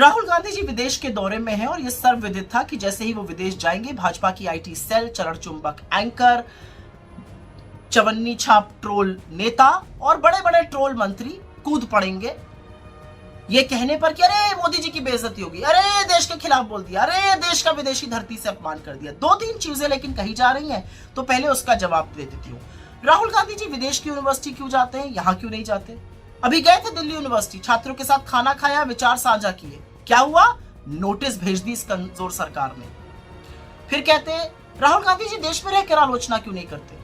राहुल गांधी जी विदेश के दौरे में हैं और यह सर्वविदित था कि जैसे ही वो विदेश जाएंगे भाजपा की आईटी सेल, चरण चुंबक एंकर, चवन्नी छाप ट्रोल नेता और बड़े बड़े ट्रोल मंत्री कूद पड़ेंगे ये कहने पर कि अरे मोदी जी की बेइज्जती होगी, अरे देश के खिलाफ बोल दिया, अरे देश का विदेशी धरती से अपमान कर दिया। दो तीन चीजें लेकिन कही जा रही हैं, तो पहले उसका जवाब दे देती हूँ। राहुल गांधी जी विदेश की यूनिवर्सिटी क्यों जाते हैं, यहां क्यों नहीं जाते? अभी गए थे दिल्ली यूनिवर्सिटी, छात्रों के साथ खाना खाया, विचार साझा किए, क्या हुआ? नोटिस भेज दी इस कमजोर सरकार ने। फिर कहते हैं राहुल गांधी जी देश में रहकर आलोचना क्यों नहीं करते?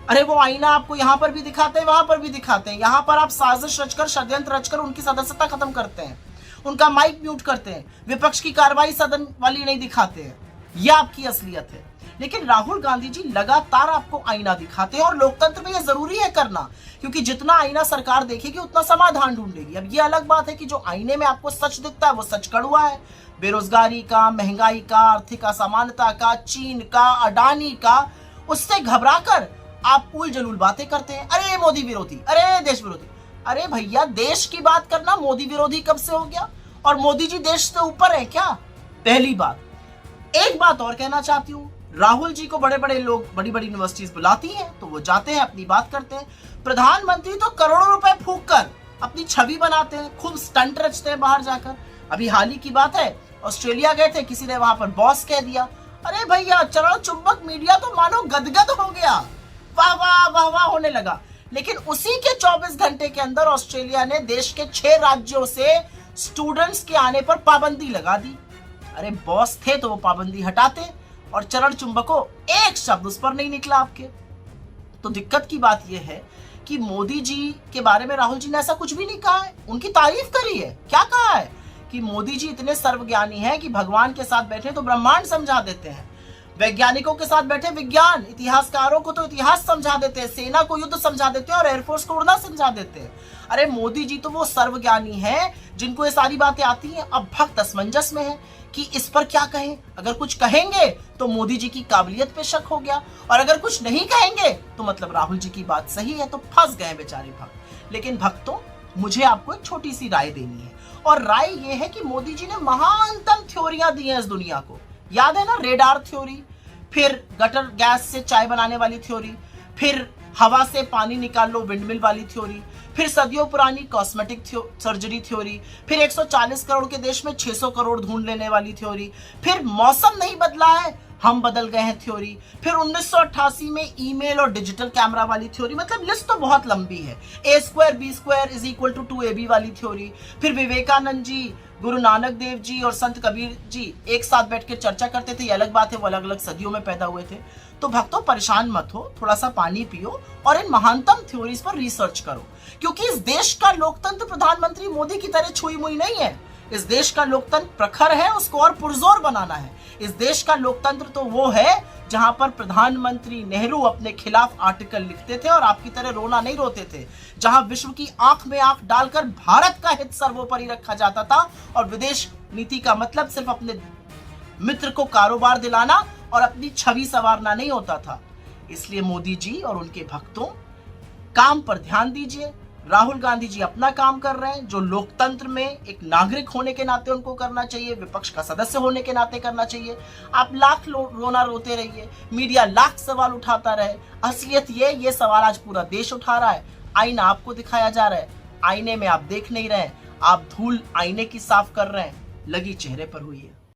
अरे वो आईना आपको यहाँ पर भी दिखाते हैं, वहां पर भी दिखाते हैं। यहाँ पर आप साजिश रचकर, षड्यंत्र रचकर उनकी सदस्यता खत्म करते हैं, उनका माइक म्यूट करते हैं, विपक्ष की कार्रवाई सदन वाली नहीं दिखाते हैं। यह आपकी असलियत है। लेकिन राहुल गांधी जी लगातार आपको आईना दिखाते हैं और लोकतंत्र में यह जरूरी है करना, क्योंकि जितना आईना सरकार देखेगी उतना समाधान ढूंढेगी। अब ये अलग बात है कि जो आईने में आपको सच दिखता है वो सच कड़वा है, बेरोजगारी का, महंगाई का, आर्थिक असमानता का, चीन का, अडानी का। उससे घबराकर आप उल जलूल बातें करते हैं, अरे मोदी विरोधी, अरे देश विरोधी। अरे भैया, देश की बात करना मोदी विरोधी कब से हो गया? और मोदी जी देश से ऊपर है क्या? पहली बात। एक बात और कहना चाहती हूँ, राहुल जी को बड़े बड़े लोग बड़ी बड़ी यूनिवर्सिटीज बुलाती हैं तो वो जाते हैं, अपनी बात करते हैं। प्रधानमंत्री तो करोड़ों रुपए फूंक कर अपनी छवि बनाते हैं, खूब स्टंट रचते हैं बाहर जाकर। अभी हाल ही की बात है, ऑस्ट्रेलिया गए थे, किसी ने वहां पर बॉस कह दिया। अरे भैया, चरण चुंबक मीडिया तो मानो गदगद हो गया, वाह वाह वाह वाह होने लगा। लेकिन उसी के 24 घंटे के अंदर ऑस्ट्रेलिया ने देश के 6 राज्यों से स्टूडेंट्स के आने पर पाबंदी लगा दी। अरे बॉस थे तो वो पाबंदी हटाते, और चरण चुंबकों एक शब्द उस पर नहीं निकला आपके। तो दिक्कत की बात यह है कि मोदी जी के बारे में राहुल जी ने ऐसा कुछ भी नहीं कहा है, उनकी तारीफ करी है। क्या कहा है कि मोदी जी इतने सर्वज्ञानी हैं कि भगवान के साथ बैठे तो ब्रह्मांड समझा देते हैं, वैज्ञानिकों के साथ बैठे विज्ञान, इतिहासकारों को तो इतिहास समझा देते हैं, सेना को युद्ध समझा देते हैं और एयरफोर्स को उड़ना समझा देते हैं। अरे मोदी जी तो वो सर्वज्ञानी हैं जिनको ये सारी बातें आती हैं। अब भक्त असमंजस में है कि इस पर क्या कहें। अगर कुछ कहेंगे तो मोदी जी की काबिलियत पे शक हो गया, और अगर कुछ नहीं कहेंगे तो मतलब राहुल जी की बात सही है, तो फंस गए बेचारे भक्त। लेकिन भक्तों, मुझे आपको एक छोटी सी राय देनी है, और राय ये है कि मोदी जी ने महानतम थ्योरियां दी हैं इस दुनिया को। याद है ना, रेडार थ्योरी, फिर गटर गैस से चाय बनाने वाली थ्योरी, फिर हवा से पानी निकाल लो विंडमिल वाली थ्योरी, फिर सदियों पुरानी कॉस्मेटिक सर्जरी थ्योरी, फिर 140 करोड़ के देश में 600 करोड़ ढूंढ लेने वाली थ्योरी, फिर मौसम नहीं बदला है हम बदल गए हैं थ्योरी, फिर 1988 में ईमेल और डिजिटल कैमरा वाली थ्योरी। मतलब लिस्ट तो बहुत लंबी है। A²B² = 2AB वाली थ्योरी, फिर विवेकानंद जी, गुरु नानक देव जी और संत कबीर जी एक साथ बैठ के चर्चा करते थे। ये अलग बात है, वो अलग अलग सदियों में पैदा हुए थे। तो भक्तों, परेशान मत हो, थोड़ा सा पानी पियो और इन महानतम थ्योरीज पर रिसर्च करो, क्योंकि इस देश का लोकतंत्र प्रधानमंत्री मोदी की तरह छुई मुई नहीं है। इस देश का लोकतंत्र प्रखर है, उसको और पुरजोर बनाना है। इस देश का लोकतंत्र तो वो है जहां पर प्रधानमंत्री नेहरू अपने खिलाफ आर्टिकल लिखते थे और आपकी तरह रोना नहीं रोते थे, जहां विश्व की आंख में आंख डालकर भारत का हित सर्वोपरि रखा जाता था, और विदेश नीति का मतलब सिर्फ अपने मित्र को कारोबार दिलाना और अपनी छवि संवारना नहीं होता था। इसलिए मोदी जी और उनके भक्तों, काम पर ध्यान दीजिए। राहुल गांधी जी अपना काम कर रहे हैं, जो लोकतंत्र में एक नागरिक होने के नाते उनको करना चाहिए, विपक्ष का सदस्य होने के नाते करना चाहिए। आप लाख रोना रोते रहिए, मीडिया लाख सवाल उठाता रहे, असलियत ये सवाल आज पूरा देश उठा रहा है। आईना आपको दिखाया जा रहा है, आईने में आप देख नहीं रहे हैं, आप धूल आईने की साफ कर रहे हैं, लगी चेहरे पर हुई है।